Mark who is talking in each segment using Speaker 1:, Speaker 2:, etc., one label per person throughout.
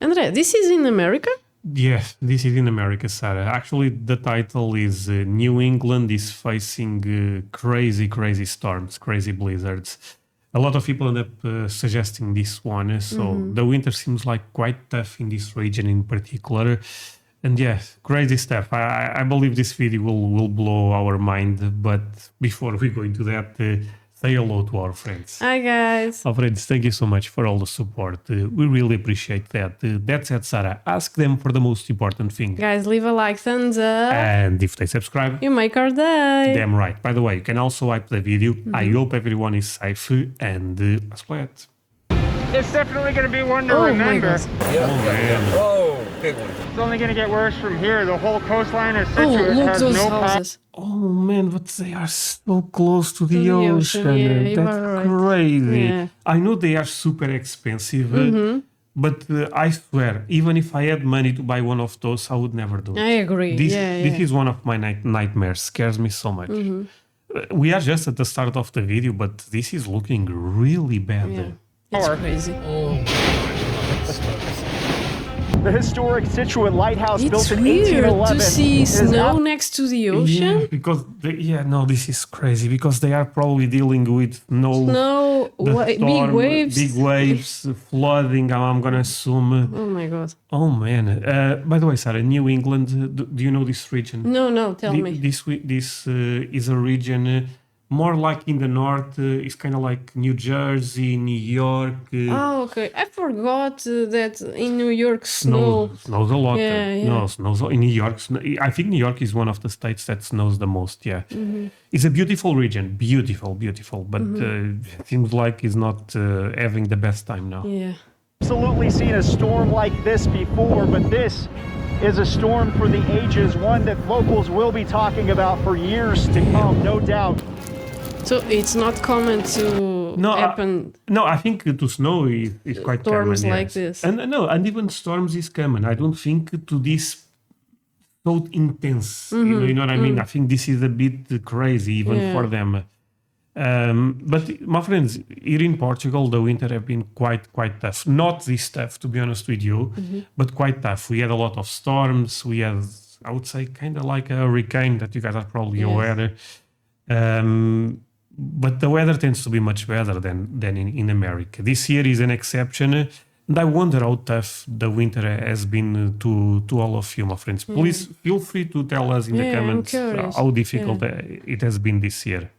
Speaker 1: Andrea, this is in America?
Speaker 2: Yes, this is in America, Sarah. Actually, the title is New England is facing crazy storms, crazy blizzards. A lot of people end up suggesting this one. So the winter seems like quite tough in this region in particular. And yes, crazy stuff. I believe this video will blow our mind. But before we go into that, say hello to our friends.
Speaker 1: Hi, guys.
Speaker 2: Our friends, thank you so much for all the support. We really appreciate that. That said, Sarah, ask them for the most important thing.
Speaker 1: Guys, leave a like, thumbs up.
Speaker 2: And if they subscribe,
Speaker 1: You make our day.
Speaker 2: damn right. By the way, you can also hype the video. I hope everyone is safe. And let's play it.
Speaker 3: It's definitely going to be one to
Speaker 1: Oh my
Speaker 3: remember.
Speaker 1: God.
Speaker 2: Oh, man.
Speaker 4: Oh, big one.
Speaker 3: It's only going to get worse from here. The whole coastline is
Speaker 1: Oh,
Speaker 3: Citrus
Speaker 1: look,
Speaker 3: has
Speaker 1: those
Speaker 3: no power.
Speaker 1: houses.
Speaker 2: Oh, man, but they are so close to the ocean.
Speaker 1: Yeah, you
Speaker 2: That's
Speaker 1: are right.
Speaker 2: crazy.
Speaker 1: Yeah.
Speaker 2: I know they are super expensive, but I swear, even if I had money to buy one of those, I would never do it.
Speaker 1: I agree.
Speaker 2: This
Speaker 1: yeah.
Speaker 2: is one of my nightmares. Scares me so much. We are just at the start of the video, but this is looking really bad.
Speaker 1: Yeah. It's crazy.
Speaker 5: The historic Situate lighthouse
Speaker 1: It's
Speaker 5: built in
Speaker 1: weird
Speaker 5: 1811
Speaker 1: to see
Speaker 5: is
Speaker 1: snow next to the ocean.
Speaker 2: Yeah, because this is crazy because they are probably dealing with
Speaker 1: Snow,
Speaker 2: the
Speaker 1: big waves.
Speaker 2: flooding. I'm gonna assume.
Speaker 1: Oh my God.
Speaker 2: Oh man! By the way, Sarah, New England. Do you know this region?
Speaker 1: No, tell me.
Speaker 2: This is a region more like in the north. It's kind of like New Jersey, New York.
Speaker 1: Oh, okay. I forgot that in New York snows
Speaker 2: a lot.
Speaker 1: Yeah.
Speaker 2: No, snows in New York. I think New York is one of the states that snows the most. Yeah, it's a beautiful region, beautiful. But it seems like it's not having the best time now.
Speaker 1: Yeah.
Speaker 5: absolutely seen a storm like this before, but this is a storm for the ages, one that locals will be talking about for years to come, no doubt.
Speaker 1: So it's not common to happen.
Speaker 2: No, I think to snow is quite common.
Speaker 1: Storms like
Speaker 2: yes.
Speaker 1: this.
Speaker 2: And even storms is common. I don't think to this so intense. You know what I mean? I think this is a bit crazy even for them. But my friends, here in Portugal, the winter have been quite tough. Not this tough, to be honest with you, but quite tough. We had a lot of storms. We had, I would say, kind of like a hurricane that you guys are probably aware. But the weather tends to be much better than in America. This year is an exception. And I wonder how tough the winter has been to all of you, my friends. Please feel free to tell us in the comments how difficult it has been this year.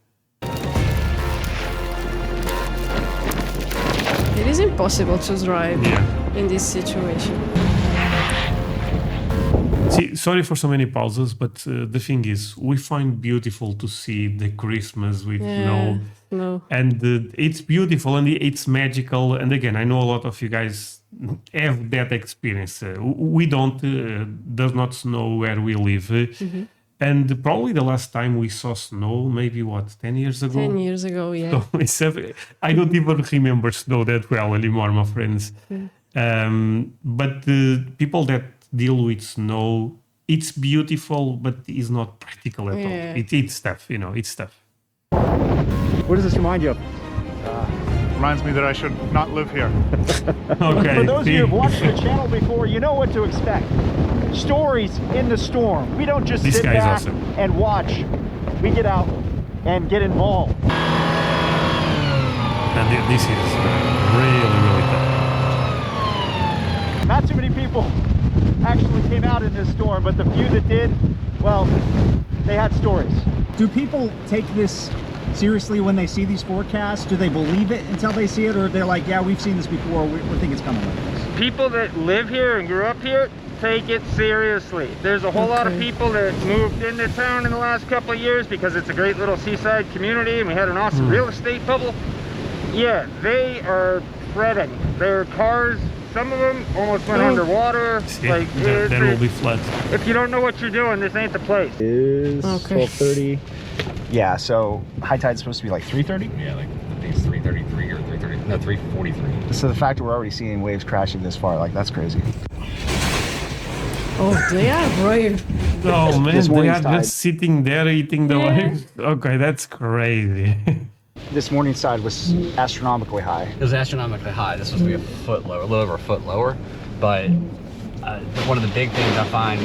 Speaker 1: It is impossible to drive in this situation.
Speaker 2: See, sorry for so many pauses, but the thing is, we find beautiful to see the Christmas with snow.
Speaker 1: No.
Speaker 2: And it's beautiful and it's magical. And again, I know a lot of you guys have that experience. We don't, does not snow where we live. And probably the last time we saw snow, maybe 10 years ago?
Speaker 1: 10 years ago, yeah.
Speaker 2: So I don't even remember snow that well anymore, my friends. But the people that deal with snow, it's beautiful, but it's not practical at all. It's tough, it's tough.
Speaker 5: What does this remind you of?
Speaker 6: Reminds me that I should not live here.
Speaker 2: Okay.
Speaker 5: For those of you who have watched the channel before, you know what to expect. Stories in the storm. We don't just sit back and watch. We get out and get involved.
Speaker 2: And this is really tough.
Speaker 5: Not too many people actually came out in this storm, but the few that did, well, they had stories.
Speaker 7: Do people take this seriously when they see these forecasts? Do they believe it until they see it, or they're like, yeah, we've seen this before, we think it's coming like this?
Speaker 3: People that live here and grew up here take it seriously. There's a whole lot of people that moved into town in the last couple of years because it's a great little seaside community and we had an awesome real estate bubble. Yeah, they are fretting. Their cars, some of them almost went underwater. Like
Speaker 2: that will be flood.
Speaker 3: If you don't know what you're doing, this ain't the place.
Speaker 5: It is 12:30. Yeah, so high tide's supposed to be like 3:30?
Speaker 4: Yeah, like I think it's 3:33 or 3:30. No, 3:43.
Speaker 5: So the fact that we're already seeing waves crashing this far, like, that's crazy.
Speaker 1: Oh, they are brave.
Speaker 2: Oh man,
Speaker 5: This
Speaker 2: they
Speaker 5: morning's
Speaker 2: are
Speaker 5: tide.
Speaker 2: just sitting there eating the waves. Okay, that's crazy.
Speaker 5: This morning's tide was astronomically high.
Speaker 4: It was astronomically high. This was to be a foot lower, a little over a foot lower. But one of the big things I find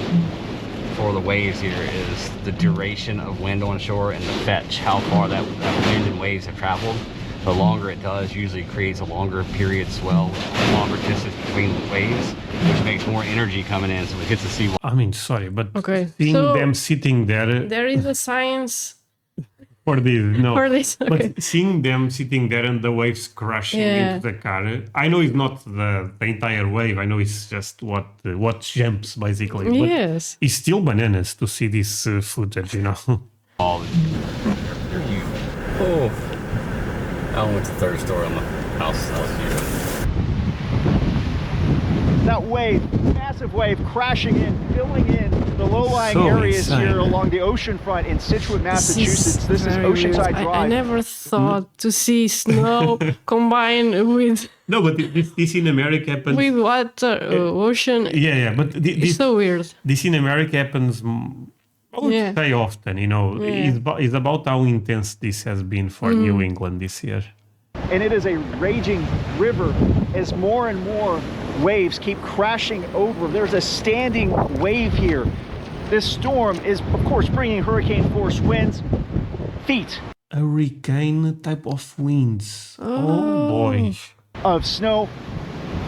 Speaker 4: for the waves here is the duration of wind on shore and the fetch, how far that wind and waves have traveled. The longer it does usually creates a longer period swell, longer distance between the waves, which makes more energy coming in, so it hits the seawall.
Speaker 2: I mean, sorry, but
Speaker 1: Okay,
Speaker 2: seeing
Speaker 1: so
Speaker 2: them sitting there
Speaker 1: there is a science
Speaker 2: for this, no.
Speaker 1: for this. Okay.
Speaker 2: But seeing them sitting there and the waves crashing
Speaker 1: Yeah.
Speaker 2: into the car, I know it's not the entire wave. I know it's just what jumps basically. But
Speaker 1: Yes.
Speaker 2: it's still bananas to see this footage, you know.
Speaker 4: They're huge. Oh, I went to the third story on the house. That was huge.
Speaker 5: That wave, massive wave crashing in, filling in the low-lying
Speaker 2: So
Speaker 5: areas
Speaker 2: insane.
Speaker 5: here along the ocean front in Scituate, Massachusetts. This is
Speaker 1: very
Speaker 5: Oceanside
Speaker 1: weird.
Speaker 5: Drive.
Speaker 1: I never thought to see snow combined with
Speaker 2: No, but this in America happens.
Speaker 1: water, ocean.
Speaker 2: Yeah, but
Speaker 1: It's
Speaker 2: this
Speaker 1: so weird.
Speaker 2: this in America happens. I would
Speaker 1: Yeah.
Speaker 2: say often, you know.
Speaker 1: Yeah.
Speaker 2: It's about how intense this has been for New England this year.
Speaker 5: And it is a raging river as more and more waves keep crashing over. There's a standing wave here. This storm is, of course, bringing hurricane force winds, feet
Speaker 2: Hurricane type of winds. Oh boy.
Speaker 5: of snow,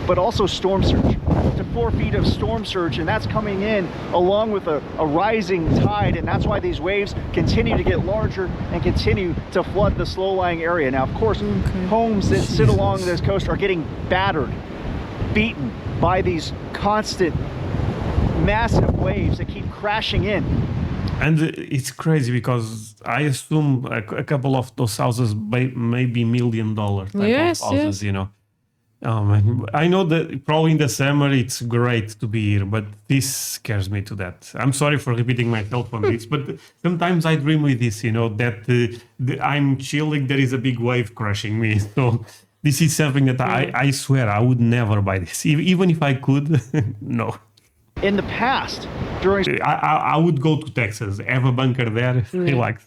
Speaker 5: but also storm surge. Up to 4 feet of storm surge, and that's coming in along with a rising tide, and that's why these waves continue to get larger and continue to flood the slow-lying area. Now, of course, homes that sit along this coast are getting battered, beaten by these constant, massive waves that keep crashing in.
Speaker 2: And it's crazy because I assume a couple of those houses may be $1 million type
Speaker 1: Yes,
Speaker 2: of houses,
Speaker 1: yes.
Speaker 2: you know. Man. I know that probably in the summer it's great to be here, but this scares me to that. I'm sorry for repeating myself on this, but sometimes I dream with this, you know, that I'm chilling, there is a big wave crushing me. So this is something that I swear I would never buy this. Even if I could, no.
Speaker 5: In the past, during
Speaker 2: I would go to Texas, have a bunker there, relax.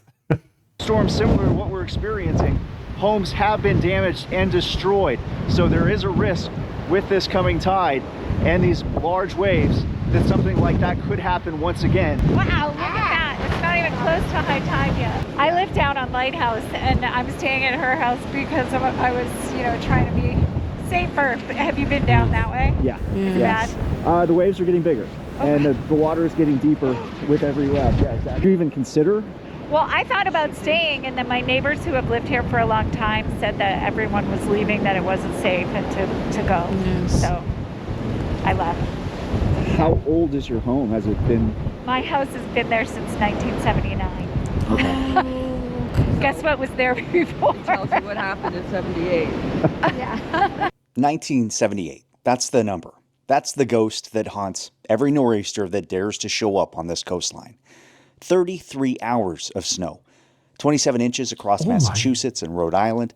Speaker 5: storms similar to what we're experiencing, homes have been damaged and destroyed. So there is a risk with this coming tide and these large waves that something like that could happen once again.
Speaker 8: Wow, look at that. It's not even close to high tide yet. I live down on Lighthouse, and I'm staying at her house because I was, trying to be safer. Have you been down that way?
Speaker 5: Yeah.
Speaker 8: Is it
Speaker 5: Yes.
Speaker 8: bad?
Speaker 5: The waves are getting bigger and the water is getting deeper with every wave. Yeah, exactly. Do you even consider?
Speaker 8: Well, I thought about staying, and then my neighbors who have lived here for a long time said that everyone was leaving, that it wasn't safe, and to go.
Speaker 1: Yes.
Speaker 8: So I left.
Speaker 5: How old is your home? Has it been?
Speaker 8: My house has been there since 1979. Guess what was there before?
Speaker 9: Tells you what happened in 78.
Speaker 8: Yeah.
Speaker 10: 1978. That's the number. That's the ghost that haunts every nor'easter that dares to show up on this coastline. 33 hours of snow, 27 inches across Massachusetts and Rhode Island.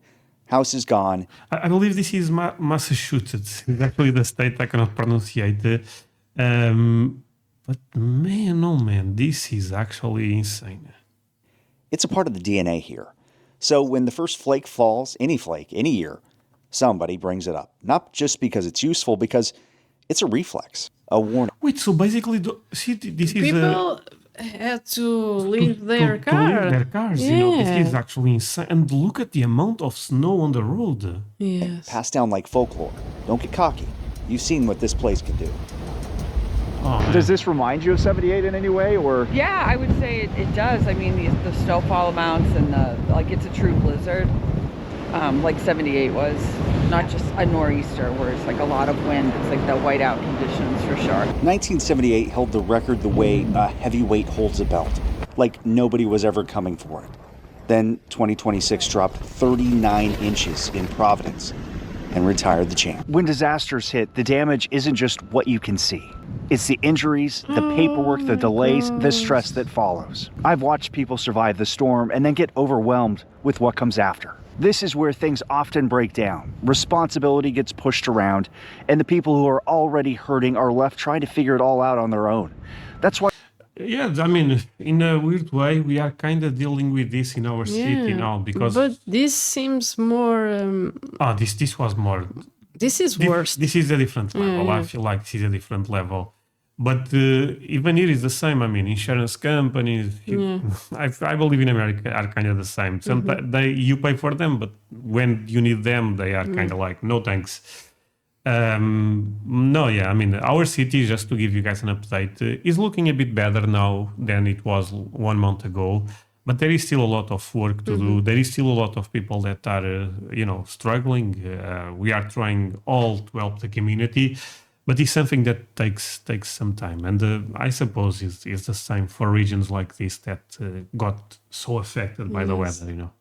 Speaker 10: House is gone.
Speaker 2: I believe this is Massachusetts. It's actually the state I cannot pronunciate. But man, oh man, this is actually insane.
Speaker 10: It's a part of the DNA here. So when the first flake falls, any year, somebody brings it up. Not just because it's useful, because it's a reflex, a warning.
Speaker 2: Wait, so basically, see, this is
Speaker 1: People had to leave their
Speaker 2: to leave
Speaker 1: car.
Speaker 2: their cars.
Speaker 1: Yeah.
Speaker 2: You know, this is actually insane. And look at the amount of snow on the road.
Speaker 1: Yes.
Speaker 10: Passed down like folklore. Don't get cocky. You've seen what this place can do.
Speaker 2: Oh, man.
Speaker 5: Does this remind you of 78 in any way, or?
Speaker 9: Yeah, I would say it does. I mean, the snowfall amounts and it's a true blizzard, like 78 was. Not just a nor'easter where it's like a lot of wind. It's like the whiteout conditions for sure.
Speaker 10: 1978 held the record the way a heavyweight holds a belt. Like nobody was ever coming for it. Then 2026 dropped 39 inches in Providence and retired the champ. When disasters hit, the damage isn't just what you can see. It's the injuries, the paperwork, the delays, the stress that follows. I've watched people survive the storm and then get overwhelmed with what comes after. This is where things often break down. Responsibility gets pushed around, and the people who are already hurting are left trying to figure it all out on their own. That's why.
Speaker 2: Yeah, I mean, in a weird way, we are kind of dealing with this in our city now because.
Speaker 1: But this seems more.
Speaker 2: This was more
Speaker 1: This is worse.
Speaker 2: This is a different level. I feel like this is a different level. But even here is the same. I mean, insurance companies, I believe in America are kind of the same. Sometimes you pay for them, but when you need them, they are kind of like, no thanks. No, yeah, I mean, our city, just to give you guys an update, is looking a bit better now than it was 1 month ago. But there is still a lot of work to do. There is still a lot of people that are, struggling. We are trying all to help the community, but it's something that takes some time. And I suppose it's the same for regions like this that got so affected by the weather,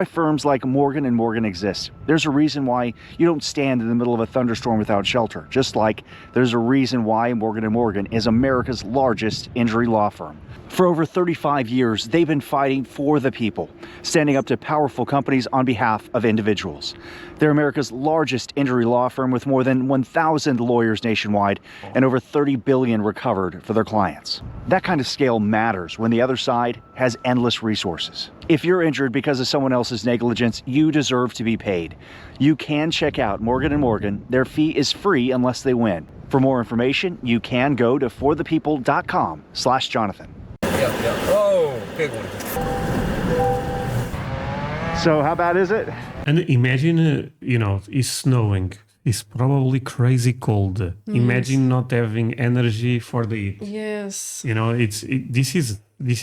Speaker 5: Firms like Morgan & Morgan exist. There's a reason why you don't stand in the middle of a thunderstorm without shelter, just like there's a reason why Morgan & Morgan is America's largest injury law firm. For over 35 years, they've been fighting for the people, standing up to powerful companies on behalf of individuals. They're America's largest injury law firm with more than 1,000 lawyers nationwide and over $30 billion recovered for their clients. That kind of scale matters when the other side has endless resources. If you're injured because of someone else's negligence, you deserve to be paid. You can check out Morgan & Morgan. Their fee is free unless they win. For more information, you can go to forthepeople.com/Jonathan.
Speaker 11: Oh, big one.
Speaker 5: So how bad is it?
Speaker 2: And imagine, it's snowing. It's probably crazy cold. Imagine not having energy for the heat.
Speaker 1: Yes.
Speaker 2: This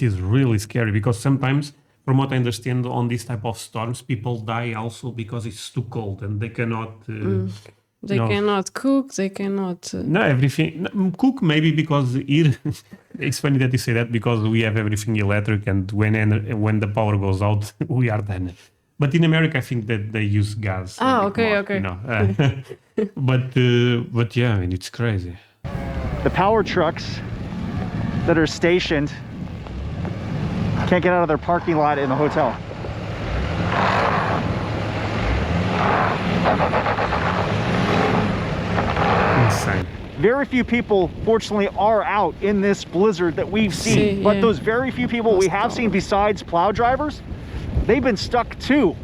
Speaker 2: is really scary because sometimes, from what I understand, on this type of storms, people die also because it's too cold and they cannot.
Speaker 1: They cannot cook. They cannot.
Speaker 2: No, everything. Cook maybe because here. It's funny that you say that because we have everything electric, and when the power goes out, we are done. But in America, I think that they use gas.
Speaker 1: Okay.
Speaker 2: But yeah, I mean, it's crazy.
Speaker 5: The power trucks that are stationed can't get out of their parking lot in the hotel.
Speaker 2: Insane.
Speaker 5: Very few people, fortunately, are out in this blizzard that we've seen. But those very few people we have seen besides plow drivers, they've been stuck too.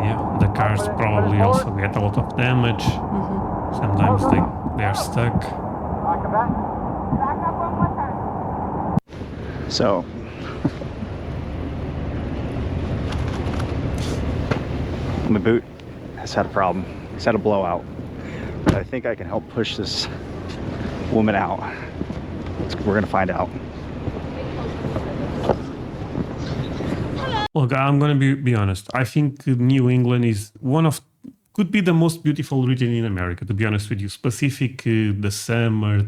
Speaker 2: Yeah, the cars probably also get a lot of damage. Sometimes they are stuck.
Speaker 5: So my boot has had a problem. It's had a blowout. But I think I can help push this woman out. We're gonna find out.
Speaker 2: Look, I'm gonna be honest. I think New England is could be the most beautiful region in America. To be honest with you, specific the summer,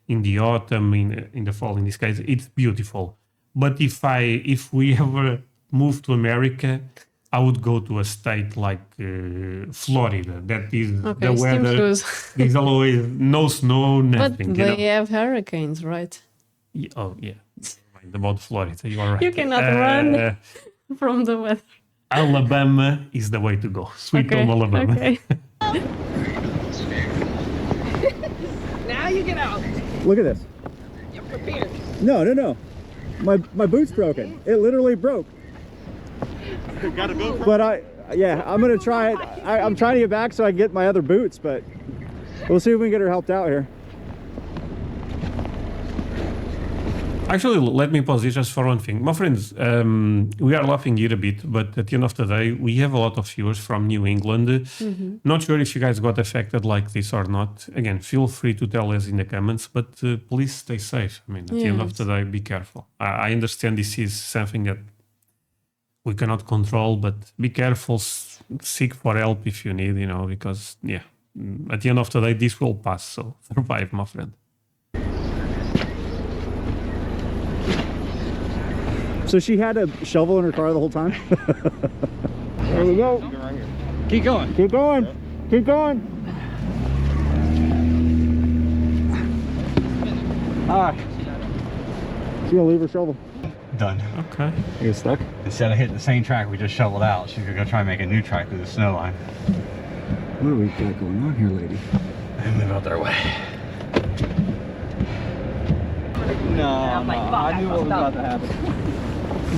Speaker 2: in the autumn, in the fall. In this case, it's beautiful. But if we ever move to America, I would go to a state like Florida. That is the weather. There's always no snow, nothing.
Speaker 1: But they have hurricanes, right?
Speaker 2: Oh yeah, right, about Florida. You are right.
Speaker 1: You cannot run from the weather.
Speaker 2: Alabama is the way to go. Sweet home Alabama.
Speaker 1: Okay.
Speaker 9: Now you get out.
Speaker 7: Look at this.
Speaker 9: You're prepared.
Speaker 7: No. My boot's broken. It literally broke.
Speaker 5: Got a boot.
Speaker 7: But I'm gonna try it. I'm trying to get back so I can get my other boots, but we'll see if we can get her helped out here.
Speaker 2: Actually, let me pause this just for one thing. My friends, we are laughing here a bit, but at the end of the day, we have a lot of viewers from New England. Not sure if you guys got affected like this or not. Again, feel free to tell us in the comments, but please stay safe. I mean, at the end of the day, be careful. I understand this is something that we cannot control, but be careful, seek for help if you need, because, at the end of the day, this will pass. So survive, my friend.
Speaker 7: So she had a shovel in her car the whole time? There we go.
Speaker 11: Keep going.
Speaker 7: Keep going. Keep going. All right. She's gonna leave her shovel.
Speaker 4: Done.
Speaker 2: Okay.
Speaker 7: You get stuck?
Speaker 4: Instead of hitting the same track we just shoveled out, she's gonna go try and make a new track through the snow line.
Speaker 7: What do we got going on here, lady?
Speaker 4: And move out their way.
Speaker 7: No, I knew what was about to happen.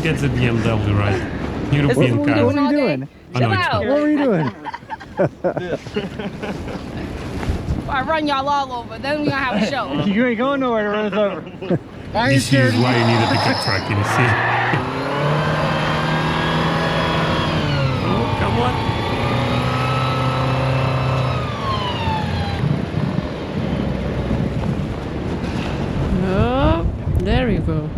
Speaker 2: Get the BMW right. European
Speaker 7: What
Speaker 2: cars.
Speaker 7: are you doing?
Speaker 2: Oh, no, it's
Speaker 8: Chill
Speaker 2: not.
Speaker 7: What were you doing?
Speaker 12: I run y'all all over. Then we gonna have a show.
Speaker 7: You ain't going nowhere to run us over.
Speaker 2: This is why you need a pickup truck, you see. Oh, come on.
Speaker 1: Oh, there you go.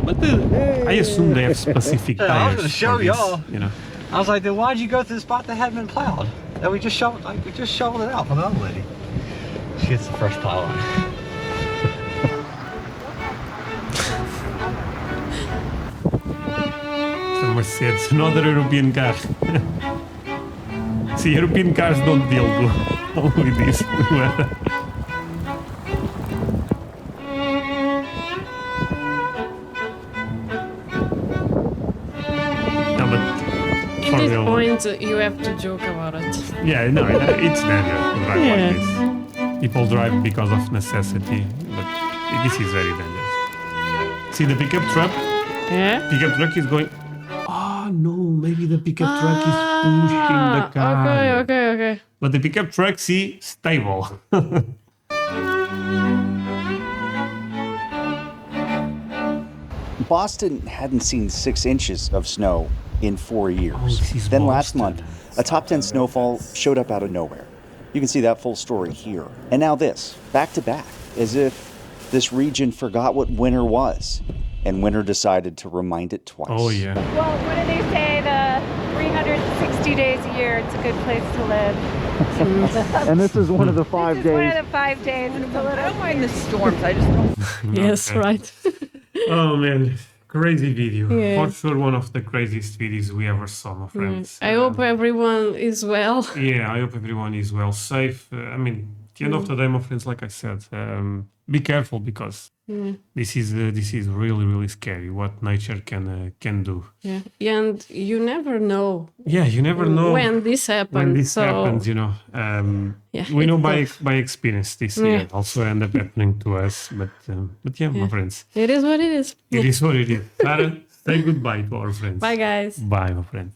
Speaker 2: But I assume they have specific
Speaker 4: Yeah, I was
Speaker 2: tires.
Speaker 4: gonna show
Speaker 2: for this,
Speaker 4: y'all.
Speaker 2: You know.
Speaker 4: I was like, then why'd you go to the spot that hadn't been plowed? That we just shoveled, we just shoveled it out for the other lady. She gets the first plow on.
Speaker 2: It's a Mercedes, another European car. See, European cars don't deal with this weather. No, but
Speaker 1: At
Speaker 2: for
Speaker 1: this
Speaker 2: real,
Speaker 1: point, you have to joke about it.
Speaker 2: yeah, no, it's dangerous to drive
Speaker 1: Yeah.
Speaker 2: like this. People drive because of necessity, but this is very dangerous. See the pickup truck?
Speaker 1: Yeah?
Speaker 2: Pickup truck is going. Oh no, maybe the pickup truck is pushing the car.
Speaker 1: Okay.
Speaker 2: But the pickup truck, see, stable.
Speaker 10: Boston hadn't seen 6 inches of snow in 4 years.
Speaker 2: Oh, this is
Speaker 10: Then last
Speaker 2: Boston.
Speaker 10: month, a top 10 snowfall showed up out of nowhere. You can see that full story here. And now this, back to back, as if this region forgot what winter was, and winter decided to remind it twice.
Speaker 2: Oh yeah.
Speaker 8: Well, what do they say? The 360 days a year, it's a good place to live.
Speaker 7: And this is one of the 5
Speaker 8: This is one
Speaker 7: days.
Speaker 8: of the 5 days. It's a
Speaker 9: I
Speaker 8: little.
Speaker 9: don't mind the storms. I just don't.
Speaker 1: Yes,
Speaker 2: Okay.
Speaker 1: right.
Speaker 2: Oh man, crazy video.
Speaker 1: Yeah.
Speaker 2: For sure, one of the craziest videos we ever saw, my friends.
Speaker 1: I hope everyone is well.
Speaker 2: Yeah, I hope everyone is well, safe. I mean, at the end of the day, my friends, like I said, be careful because this is really scary what nature can do.
Speaker 1: Yeah, and you never know
Speaker 2: Yeah, you never know
Speaker 1: when this happens.
Speaker 2: when this
Speaker 1: so,
Speaker 2: happens, you know.
Speaker 1: Yeah,
Speaker 2: We know
Speaker 1: it's
Speaker 2: by experience this
Speaker 1: Yeah.
Speaker 2: year also end up happening to us. But yeah, my friends,
Speaker 1: It is what it is.
Speaker 2: it is what it is. Clara, say goodbye to our friends.
Speaker 1: Bye, guys.
Speaker 2: Bye, my friends.